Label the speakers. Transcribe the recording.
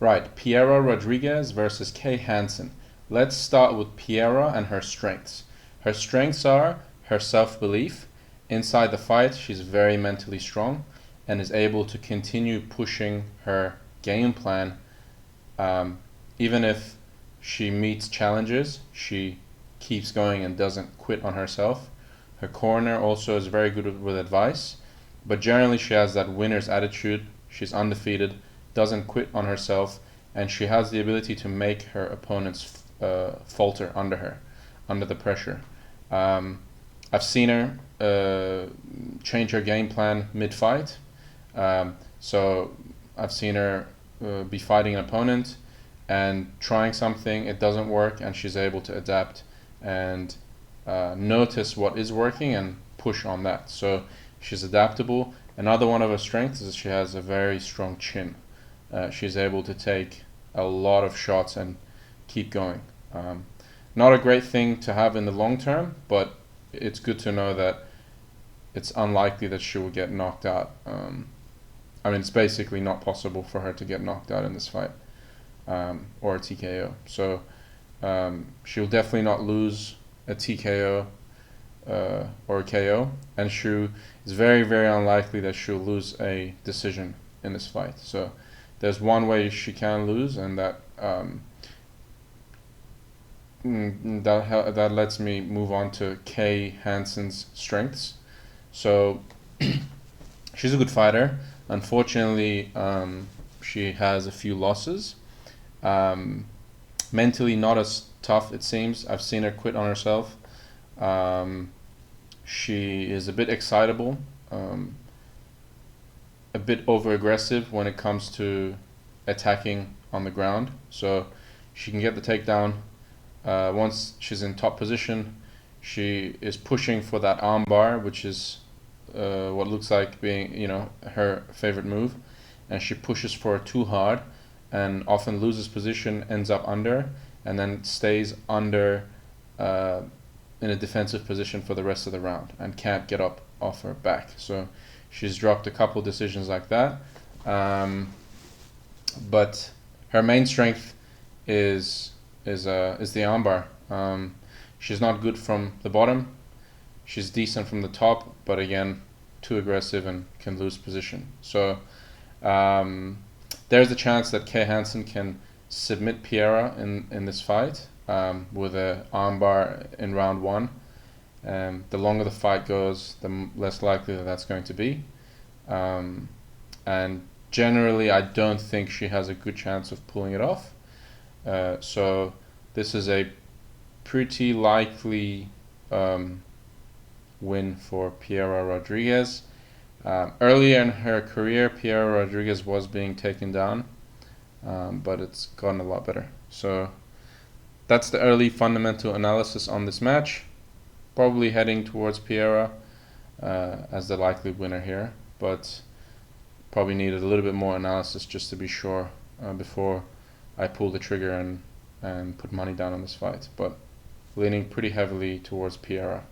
Speaker 1: Right, PIERA Rodriguez versus Kay Hansen. Let's start with PIERA and her strengths. Her strengths are her self-belief. Inside the fight, she's very mentally strong and is able to continue pushing her game plan. Even if she meets challenges, she keeps going and doesn't quit on herself. Her corner also is very good with advice, but generally she has that winner's attitude. She's undefeated, doesn't quit on herself, and she has the ability to make her opponents falter under the pressure. I've seen her change her game plan mid-fight. So I've seen her be fighting an opponent and trying something, it doesn't work, and she's able to adapt and notice what is working and push on that. So she's adaptable. Another one of her strengths is she has a very strong chin. She's able to take a lot of shots and keep going. Not a great thing to have in the long term, but it's good to know that it's unlikely that she will get knocked out. I mean, it's basically not possible for her to get knocked out in this fight, or a TKO. So she'll definitely not lose a TKO or a KO, and she is very, very unlikely that she'll lose a decision in this fight. So there's one way she can lose, and that that lets me move on to Kay Hansen's strengths. So she's a good fighter. Unfortunately, she has a few losses. Mentally not as tough, it seems. I've seen her quit on herself. She is a bit excitable, a bit over-aggressive when it comes to attacking on the ground. So she can get the takedown. Once she's in top position, she is pushing for that arm bar, which is what looks like being, her favorite move, and she pushes for it too hard and often loses position, ends up under, and then stays under in a defensive position for the rest of the round and can't get up off her back. So she's dropped a couple decisions like that, but her main strength is the armbar. She's not good from the bottom. She's decent from the top, but again, too aggressive and can lose position. So there's a chance that Kay Hansen can submit PIERA in this fight with an armbar in round one. The longer the fight goes, the less likely that's going to be. And generally, I don't think she has a good chance of pulling it off. So this is a pretty likely win for PIERA Rodriguez. Earlier in her career, PIERA Rodriguez was being taken down, but it's gotten a lot better. So that's the early fundamental analysis on this match. Probably heading towards PIERA as the likely winner here, but probably needed a little bit more analysis just to be sure before I pull the trigger and put money down on this fight. But leaning pretty heavily towards PIERA.